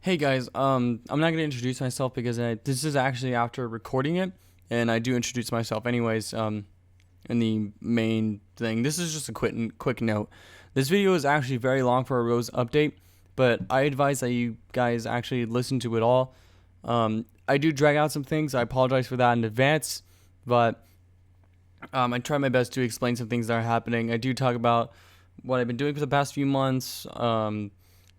Hey guys, I'm not gonna introduce myself because this is actually after recording it, and I do introduce myself anyways. In the main thing, this is just a quick note. This video is actually very long for a Rose update, but I advise that you guys actually listen to it all. I do drag out some things. I apologize for that in advance, but I try my best to explain some things that are happening. I do talk about what I've been doing for the past few months.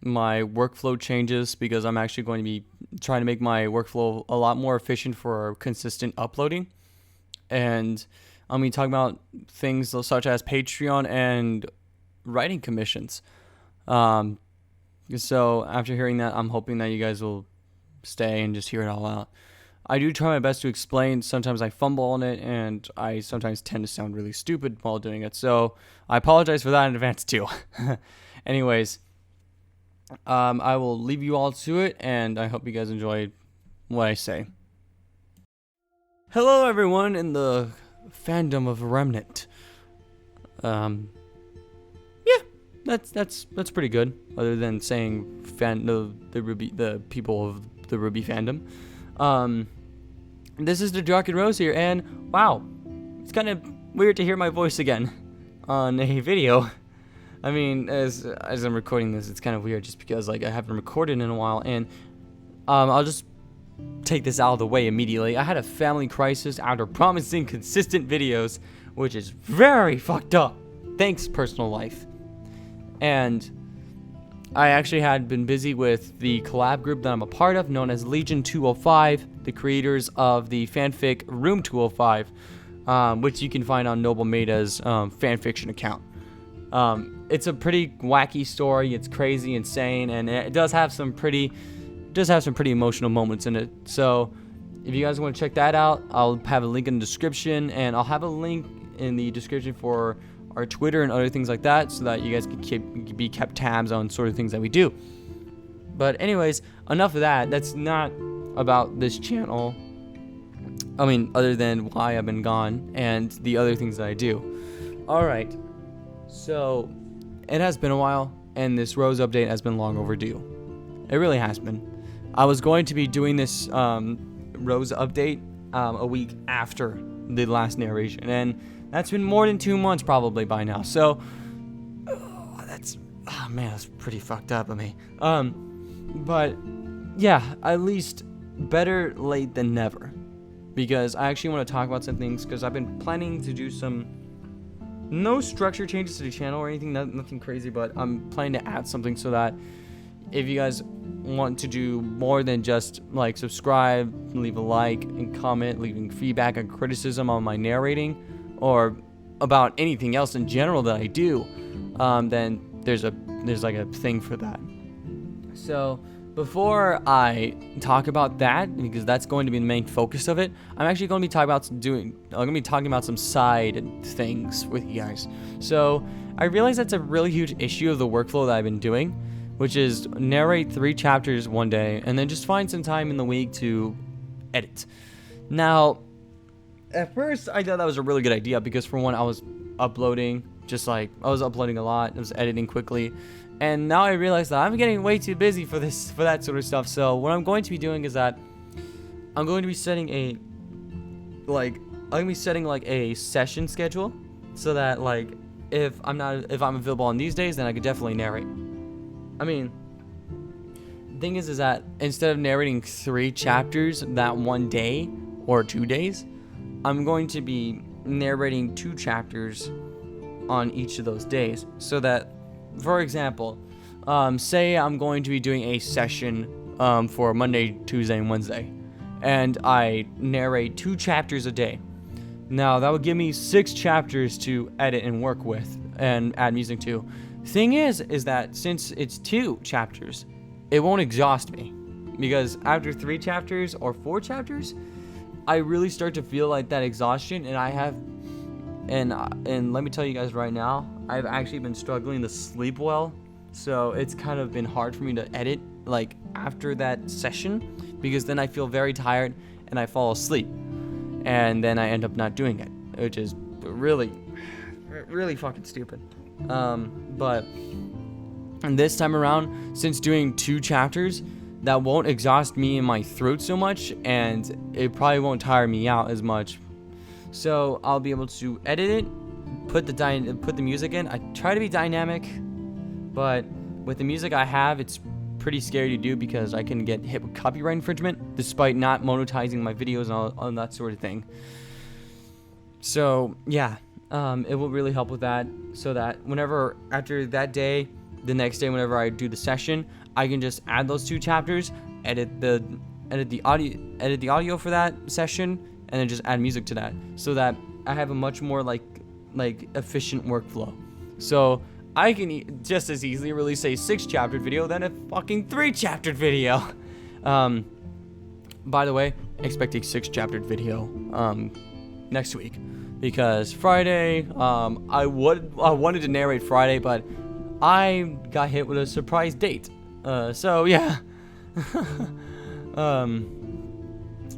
My workflow changes because I'm actually going to be trying to make my workflow a lot more efficient for consistent uploading. And I'm going to be talking about things such as Patreon and writing commissions. So after hearing that, I'm hoping that you guys will stay and just hear it all out. I do try my best to explain. Sometimes I fumble on it, and I sometimes tend to sound really stupid while doing it. So I apologize for that in advance too. Anyways, I will leave you all to it, and I hope you guys enjoy what I say. Hello, everyone in the fandom of Remnant. Yeah, that's pretty good. Other than saying the people of the RWBY fandom. This is the Jock and Rose here, and wow, it's kind of weird to hear my voice again on a video. I mean, as I'm recording this, it's kind of weird just because I haven't recorded in a while, and I'll just take this out of the way immediately. I had a family crisis after promising consistent videos, which is very fucked up. Thanks, personal life. And I actually had been busy with the collab group that I'm a part of, known as Legion 205, the creators of the fanfic Room 205, which you can find on Noble Maida's fanfiction account. It's a pretty wacky story. It's crazy, insane, and it does have some pretty emotional moments in it. So if you guys want to check that out, I'll have a link in the description, and I'll have a link in the description for our Twitter and other things like that, so that you guys can be kept tabs on sort of things that we do. But anyways, enough of that. That's not about this channel. I mean, other than why I've been gone and the other things that I do. Alright, so it has been a while, and this Rose update has been long overdue. It really has been. I was going to be doing this Rose update a week after the last narration, and that's been more than 2 months probably by now. So that's pretty fucked up of me. But yeah, at least better late than never, because I actually want to talk about some things, because I've been planning to do some no structure changes to the channel or anything, nothing crazy, but I'm planning to add something so that if you guys want to do more than just subscribe, leave a like and comment, leaving feedback and criticism on my narrating or about anything else in general that I do, then there's a thing for that. So before I talk about that, because that's going to be the main focus of it, I'm actually going to be talking about some side things with you guys. So I realize that's a really huge issue of the workflow that I've been doing, which is narrate 3 chapters one day and then just find some time in the week to edit. Now, at first I thought that was a really good idea, because for one, I was uploading a lot, I was editing quickly, and now I realize that I'm getting way too busy for that sort of stuff. So what I'm going to be doing is that I'm going to be setting a session schedule, so that if I'm available on these days, then I could definitely narrate. I mean, the thing is that instead of narrating 3 chapters that one day or 2 days, I'm going to be narrating 2 chapters on each of those days, so that, for example, say I'm going to be doing a session for Monday, Tuesday, and Wednesday, and I narrate 2 chapters a day. Now that would give me 6 chapters to edit and work with and add music to. Thing is that since it's 2 chapters, it won't exhaust me, because after 3 chapters or 4 chapters, I really start to feel like that exhaustion, and let me tell you guys right now, I've actually been struggling to sleep well, so it's kind of been hard for me to edit after that session, because then I feel very tired and I fall asleep, and then I end up not doing it, which is really fucking stupid. But this time around, since doing 2 chapters, that won't exhaust me in my throat so much, and it probably won't tire me out as much. So I'll be able to edit it, put the music in. I try to be dynamic, but with the music I have, it's pretty scary to do because I can get hit with copyright infringement despite not monetizing my videos and all that sort of thing. So yeah, it will really help with that, so that whenever after that day, the next day, whenever I do the session, I can just add those 2 chapters, edit the audio for that session, and then just add music to that, so that I have a much more like efficient workflow. So I can just as easily release a 6-chaptered video than a fucking 3-chaptered video. By the way, expect a 6-chaptered video next week, because Friday, I wanted to narrate Friday, but I got hit with a surprise date. So yeah.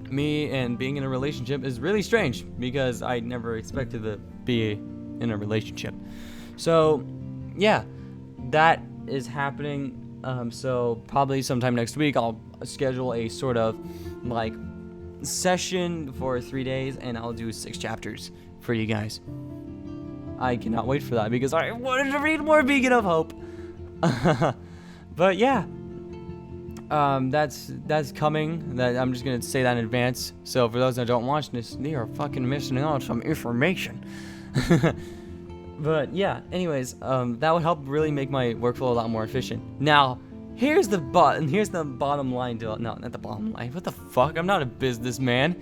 Me and being in a relationship is really strange, because I never expected to be in a relationship. So yeah, that is happening. So probably sometime next week I'll schedule a sort of like session for 3 days, and I'll do 6 chapters for you guys. I cannot wait for that, because I wanted to read more Beacon of Hope. But yeah, that's coming. That I'm just gonna say that in advance. So for those that don't watch this, they are fucking missing out on some information. But yeah, anyways, that would help really make my workflow a lot more efficient. Now, here's the bottom line. No, not the bottom line. What the fuck? I'm not a businessman.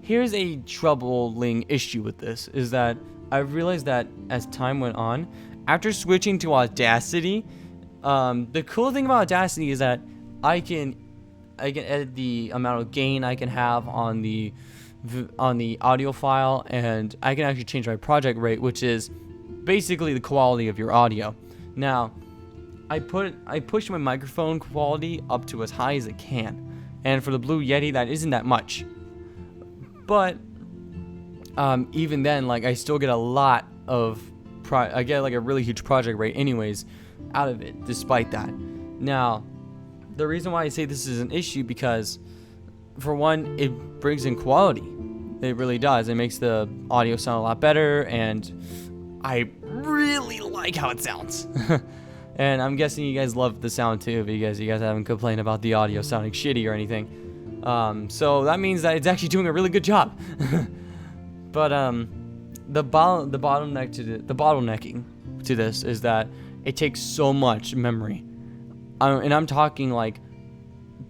Here's a troubling issue with this, is that I've realized that as time went on, after switching to Audacity, the cool thing about Audacity is that I can edit the amount of gain I can have on the audio file, and I can actually change my project rate, which is basically the quality of your audio. Now, I push my microphone quality up to as high as it can, and for the Blue Yeti, that isn't that much. But even then, like, I still get a lot of I get like a really huge project rate anyways out of it, despite that. Now, the reason why I say this is an issue, because for one, it brings in quality. It really does. It makes the audio sound a lot better, and I really like how it sounds. And I'm guessing you guys love the sound too, because you guys haven't complained about the audio sounding shitty or anything. So that means that it's actually doing a really good job. But the bottlenecking to this is that it takes so much memory, and I'm talking like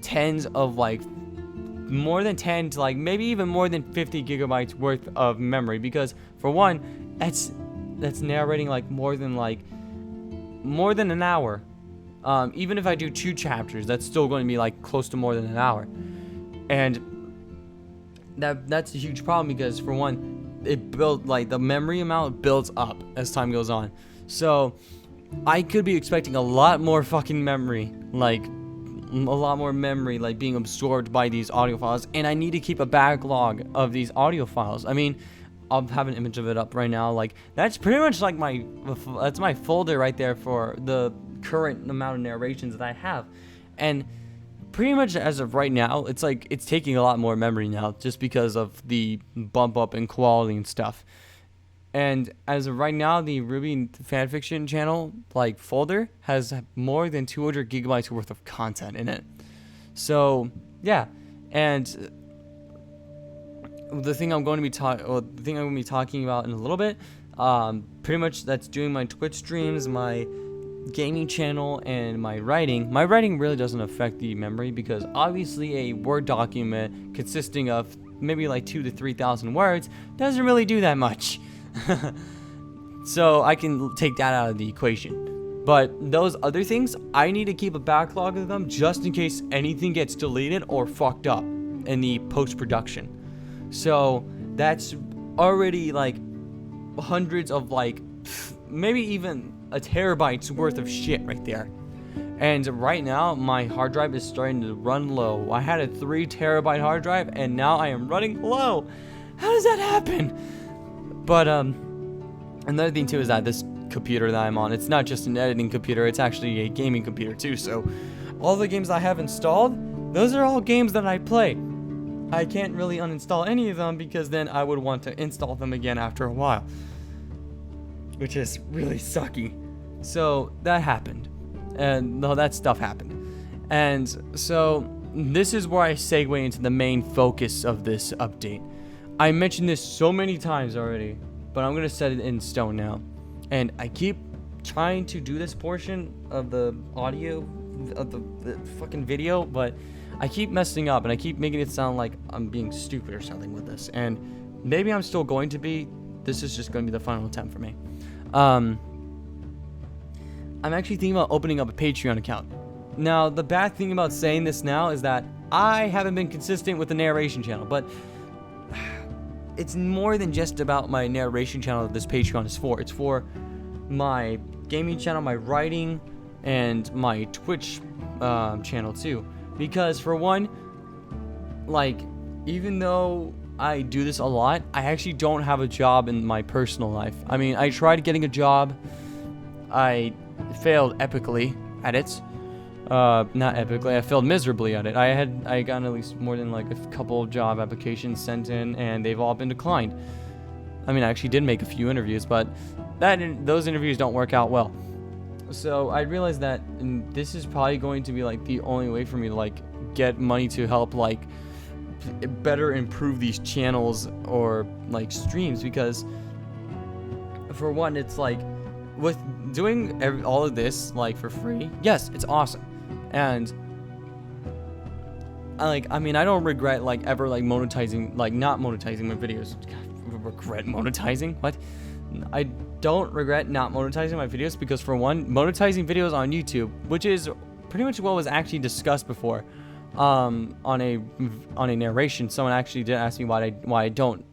tens of like more than 10 to like maybe even more than 50 gigabytes worth of memory, because for one, that's narrating like more than an hour. Even if I do 2 chapters, that's still going to be like close to more than an hour, and that's a huge problem, because for one, the memory amount builds up as time goes on. So I could be expecting a lot more fucking memory, like being absorbed by these audio files, and I need to keep a backlog of these audio files. I mean, I'll have an image of it up right now. Like, that's pretty much like that's my folder right there for the current amount of narrations that I have. And pretty much as of right now, it's like it's taking a lot more memory now, just because of the bump up in quality and stuff. And as of right now, the RWBY Fanfiction channel like folder has more than 200 gigabytes worth of content in it. So yeah, and the thing I'm going to be talking about in a little bit, pretty much that's doing my Twitch streams, my gaming channel, and my writing. My writing really doesn't affect the memory, because obviously a Word document consisting of maybe like 2,000 to 3,000 words doesn't really do that much. So I can take that out of the equation. But those other things, I need to keep a backlog of them just in case anything gets deleted or fucked up in the post-production. So that's already like hundreds of like maybe even a terabyte's worth of shit right there. And right now my hard drive is starting to run low. I had a 3 terabyte hard drive, and now I am running low. How does that happen? But another thing too is that this computer that I'm on, it's not just an editing computer, it's actually a gaming computer too. So all the games I have installed, those are all games that I play. I can't really uninstall any of them because then I would want to install them again after a while, which is really sucky. So that happened, and no, that stuff happened. And so this is where I segue into the main focus of this update. I mentioned this so many times already, but I'm going to set it in stone now. And I keep trying to do this portion of the audio, of the fucking video, but I keep messing up, and I keep making it sound like I'm being stupid or something with this. And maybe I'm still going to be. This is just going to be the final attempt for me. I'm actually thinking about opening up a Patreon account. Now, the bad thing about saying this now is that I haven't been consistent with the narration channel, but it's more than just about my narration channel that this Patreon is for. It's for my gaming channel, my writing, and my Twitch channel too. Because for one, like, even though I do this a lot, I actually don't have a job in my personal life. I mean, I tried getting a job. I failed epically at it. Not epically, I failed miserably at it. I got at least more than like a couple of job applications sent in, and they've all been declined. I mean, I actually did make a few interviews, but those interviews don't work out well. So I realized that this is probably going to be like the only way for me to like get money to help like better improve these channels or like streams, because for one, it's like with doing all of this like for free, yes, it's awesome. And I don't regret like ever like monetizing, like not monetizing my videos. God, regret monetizing? What? I don't regret not monetizing my videos because for one, monetizing videos on YouTube, which is pretty much what was actually discussed before, on a narration. Someone actually did ask me why I don't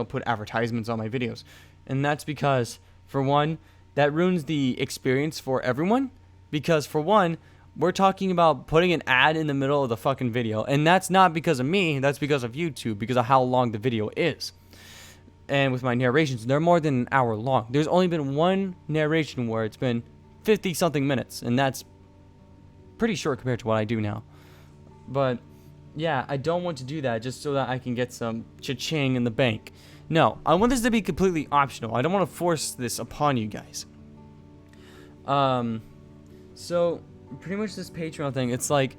put advertisements on my videos, and that's because for one, that ruins the experience for everyone. Because for one, we're talking about putting an ad in the middle of the fucking video, and that's not because of me, that's because of YouTube, because of how long the video is. And with my narrations, they're more than an hour long. There's only been one narration where it's been 50 something minutes, and that's pretty short compared to what I do now. But yeah, I don't want to do that just so that I can get some cha-ching in the bank. No, I want this to be completely optional. I don't want to force this upon you guys. So pretty much this Patreon thing, it's like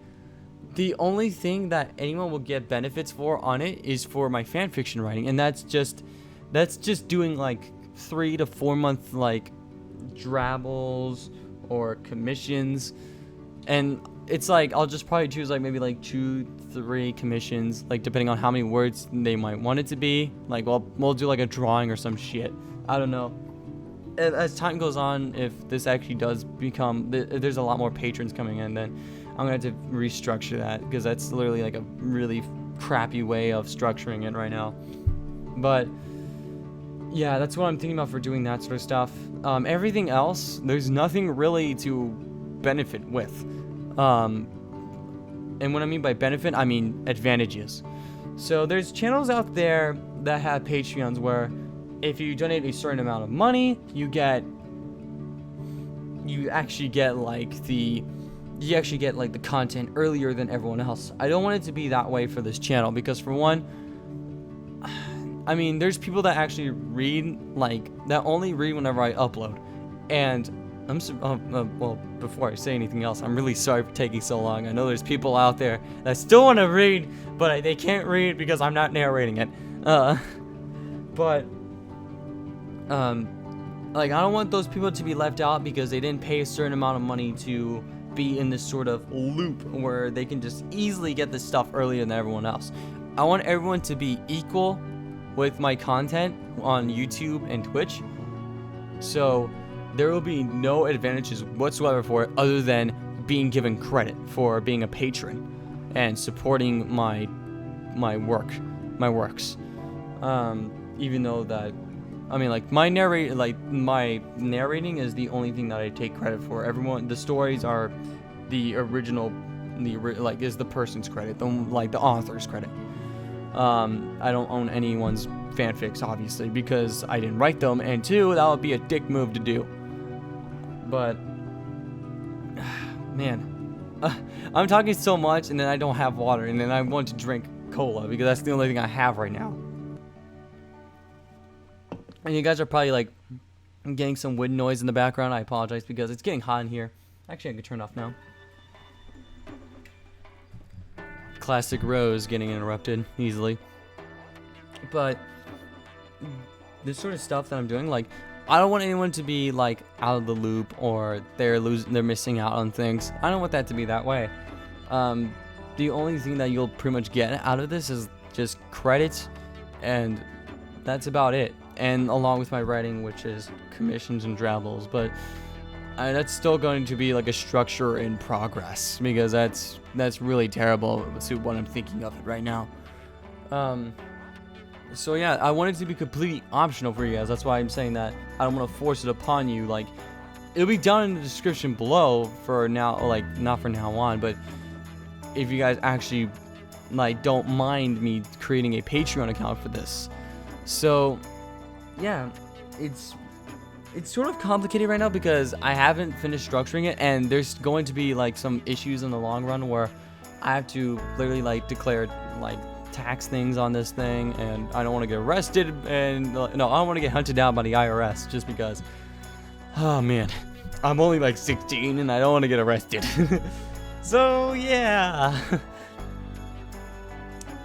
the only thing that anyone will get benefits for on it is for my fanfiction writing, and that's just doing like 3 to 4 month like drabbles or commissions, and it's like I'll just probably choose like maybe like 2-3 commissions, like depending on how many words they might want it to be. Like we'll do like a drawing or some shit. I don't know. As time goes on, if this actually does become, there's a lot more patrons coming in, then I'm gonna have to restructure that, because that's literally like a really crappy way of structuring it right now. But yeah, that's what I'm thinking about for doing that sort of stuff. Everything else, there's nothing really to benefit with. And what I mean by benefit, I mean advantages. So there's channels out there that have Patreons where if you donate a certain amount of money, you actually get like the content earlier than everyone else. I don't want it to be that way for this channel, because for one, I mean, there's people that actually read, like, that only read whenever I upload. And well, before I say anything else, I'm really sorry for taking so long. I know there's people out there that still want to read, but they can't read because I'm not narrating it. Like, I don't want those people to be left out because they didn't pay a certain amount of money to be in this sort of loop where they can just easily get this stuff earlier than everyone else. I want everyone to be equal with my content on YouTube and Twitch. So there will be no advantages whatsoever for it other than being given credit for being a patron and supporting my works. Even though that, I mean, like, my narrating is the only thing that I take credit for. Everyone, the stories are the original, is the person's credit, the author's credit. I don't own anyone's fanfics, obviously, because I didn't write them, and two, that would be a dick move to do. But man, I'm talking so much, and then I don't have water, and then I want to drink cola because that's the only thing I have right now. And you guys are probably like getting some wind noise in the background. I apologize because it's getting hot in here. Actually, I can turn it off now. Classic Rose getting interrupted easily. But this sort of stuff that I'm doing, like, I don't want anyone to be like out of the loop or they're missing out on things. I don't want that to be that way. The only thing that you'll pretty much get out of this is just credits, and that's about it. And along with my writing, which is commissions and travels, but that's still going to be like a structure in progress because that's really terrible to what I'm thinking of it right now. So yeah, I want it to be completely optional for you guys. That's why I'm saying that I don't want to force it upon you. Like, it'll be down in the description below for now, like not for now on, but if you guys actually like don't mind me creating a Patreon account for this. So yeah, it's sort of complicated right now because I haven't finished structuring it, and there's going to be like some issues in the long run where I have to literally like declare like tax things on this thing, and I don't want to get arrested, and no, I don't want to get hunted down by the IRS just because, oh man, I'm only like 16 and I don't want to get arrested. So yeah,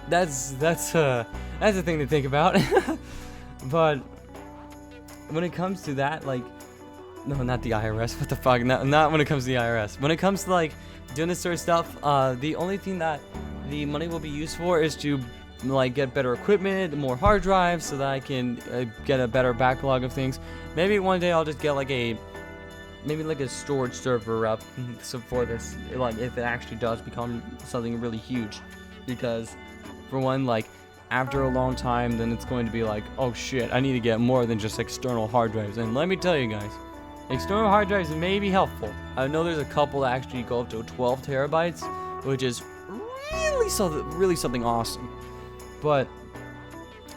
that's a thing to think about. But when it comes to that, like, no, not the IRS. What the fuck? Not when it comes to the IRS. When it comes to like doing this sort of stuff, the only thing that the money will be used for is to like get better equipment, more hard drives, so that I can get a better backlog of things. Maybe one day I'll just get like a storage server up, so for this, like if it actually does become something really huge, because for one, like after a long time, then it's going to be like, oh shit, I need to get more than just external hard drives. And let me tell you guys, external hard drives may be helpful. I know there's a couple that actually go up to 12 terabytes, which is really something awesome. But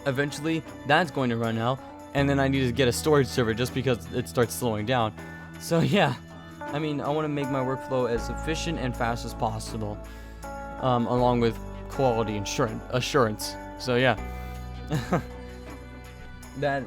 eventually that's going to run out, and then I need to get a storage server just because it starts slowing down. So yeah, I mean, I want to make my workflow as efficient and fast as possible, along with quality assurance. So yeah, that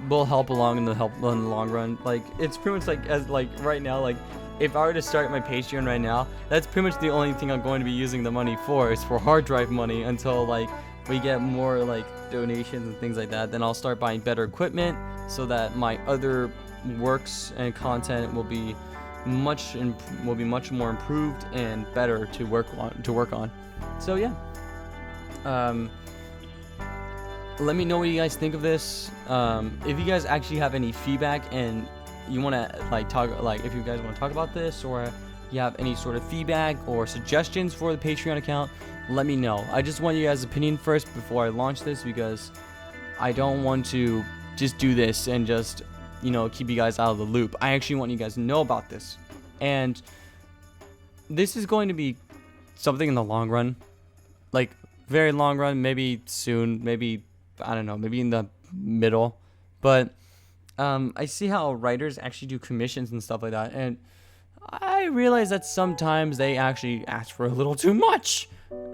will help along in the long run. Like, it's pretty much like, as like right now, like if I were to start my Patreon right now, that's pretty much the only thing I'm going to be using the money for, is for hard drive money, until like we get more like donations and things like that. Then I'll start buying better equipment so that my other works and content will be much more improved and better to work on. So yeah, let me know what you guys think of this. If you guys actually have any feedback and you want to if you guys want to talk about this, or you have any sort of feedback or suggestions for the Patreon account, let me know. I just want you guys' opinion first before I launch this, because I don't want to just do this and just, keep you guys out of the loop. I actually want you guys to know about this. And this is going to be something in the long run, like very long run, maybe soon, maybe, I don't know, maybe in the middle. But I see how writers actually do commissions and stuff like that, and I realize that sometimes they actually ask for a little too much.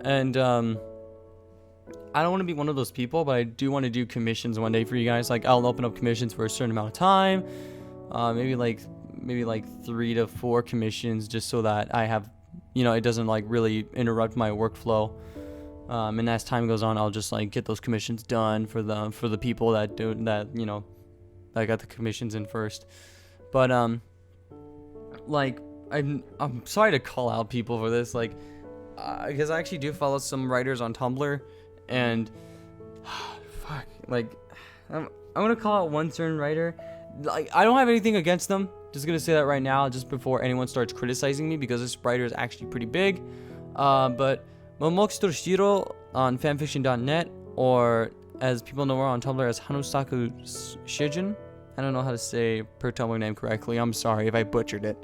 And I don't want to be one of those people, but I do want to do commissions one day for you guys. Like, I'll open up commissions for a certain amount of time, maybe like 3 to 4 commissions, just so that I have, it doesn't like really interrupt my workflow. And as time goes on, I'll just like get those commissions done for the people that do that, I got the commissions in first. But like, I'm sorry to call out people for this, like, because I actually do follow some writers on Tumblr, and fuck, like, I'm gonna call out one certain writer. Like, I don't have anything against them. Just gonna say that right now, just before anyone starts criticizing me, because this writer is actually pretty big. But Momoki Toshiro on fanfiction.net, or as people know her on Tumblr as Hanosaku Shijin. I don't know how to say her Tumblr name correctly. I'm sorry if I butchered it.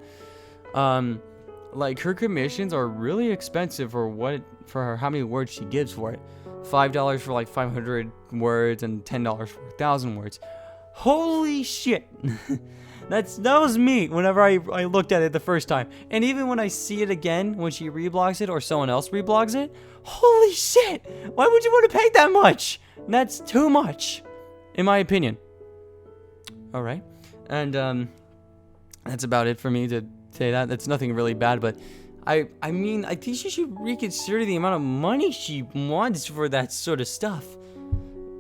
Like, her commissions are really expensive for how many words she gives for it. $5 for like 500 words and $10 for 1,000 words. Holy shit. That was me whenever I looked at it the first time. And even when I see it again, when she reblogs it or someone else reblogs it, holy shit! Why would you want to pay that much? That's too much, in my opinion. All right, and that's about it for me to say that. That's nothing really bad, but I mean, I think she should reconsider the amount of money she wants for that sort of stuff.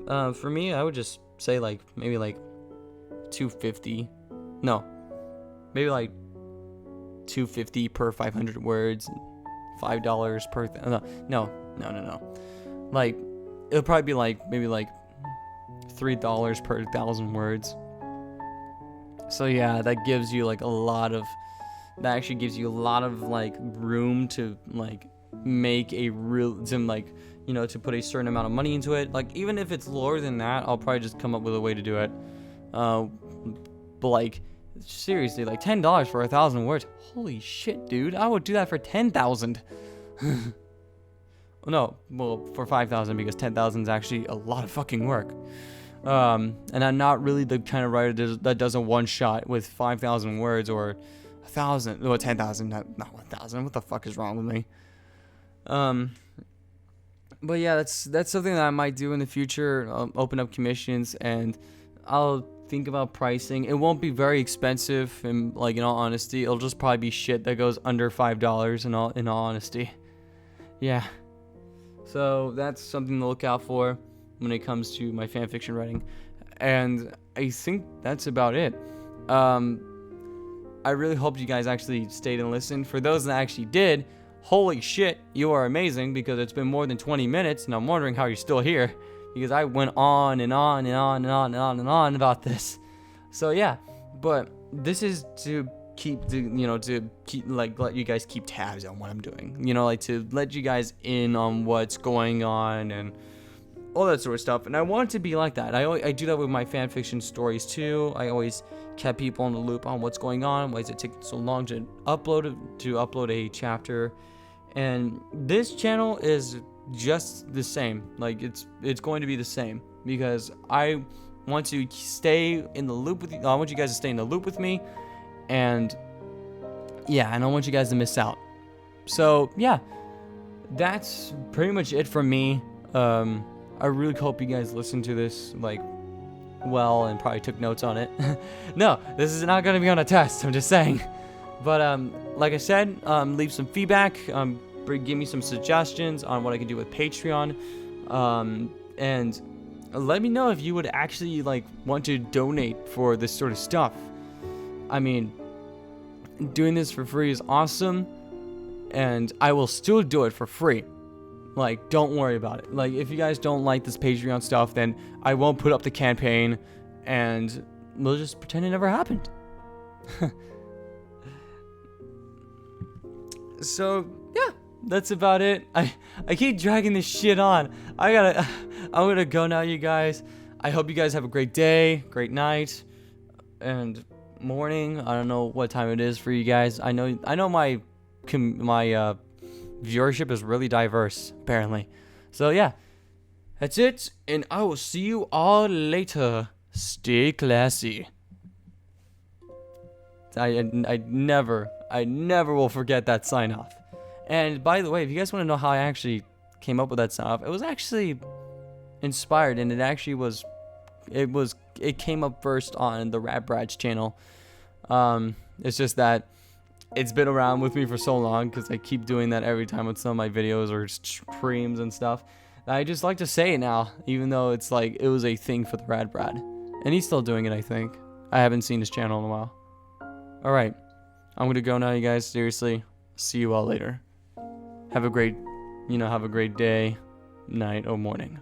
For me, I would just say like maybe like $250. No, maybe like $250 per 500 words, $5 per. No. Like it'll probably be like maybe like $3 per 1,000 words. So yeah, that gives you like a lot of. That actually gives you a lot of like room to like make a real, to put a certain amount of money into it. Like even if it's lower than that, I'll probably just come up with a way to do it. But like seriously, like $10 for 1,000 words. Holy shit, dude! I would do that for 10,000. No, well for 5,000 because 10,000 is actually a lot of fucking work. And I'm not really the kind of writer that does a one shot with 5,000 words or 1,000 or 10,000. Not 1,000. What the fuck is wrong with me? But yeah, that's something that I might do in the future. Open up commissions and I'll think about pricing. It won't be very expensive, and like in all honesty, it'll just probably be shit that goes under $5 in all honesty. Yeah. So that's something to look out for when it comes to my fanfiction writing. And I think that's about it. I really hope you guys actually stayed and listened. For those that actually did, holy shit, you are amazing, because it's been more than 20 minutes and I'm wondering how you're still here, because I went on and on and on and on and on and on about this. So yeah, but this is to let you guys keep tabs on what I'm doing, like to let you guys in on what's going on and all that sort of stuff. And I want it to be like that. I do that with my fanfiction stories too. I always kept people in the loop on what's going on, why is it taking so long to upload a chapter. And this channel is just the same. Like it's going to be the same, because I want to stay in the loop with you. I want you guys to stay in the loop with me, and yeah, I don't want you guys to miss out. So yeah, that's pretty much it from me. I really hope you guys listen to this well and probably took notes on it. No, this is not going to be on a test, I'm just saying. But like I said, leave some feedback, give me some suggestions on what I can do with Patreon, and let me know if you would actually want to donate for this sort of stuff. I mean, doing this for free is awesome, and I will still do it for free. Don't worry about it. If you guys don't like this Patreon stuff, then I won't put up the campaign, and we'll just pretend it never happened. So, yeah, that's about it. I keep dragging this shit on. I'm gonna go now, you guys. I hope you guys have a great day, great night, and morning. I don't know what time it is for you guys. I know my viewership is really diverse, apparently. So yeah, that's it, and I will see you all later. Stay classy. I never will forget that sign off. And by the way, if you guys want to know how I actually came up with that sign off, it was actually inspired, and it came up first on the RWBY channel. It's just that it's been around with me for so long, because I keep doing that every time with some of my videos or streams and stuff. I just like to say it now, even though it's it was a thing for the RWBY. And he's still doing it, I think. I haven't seen his channel in a while. Alright, I'm gonna go now, you guys. Seriously, see you all later. Have a great day, night, or morning.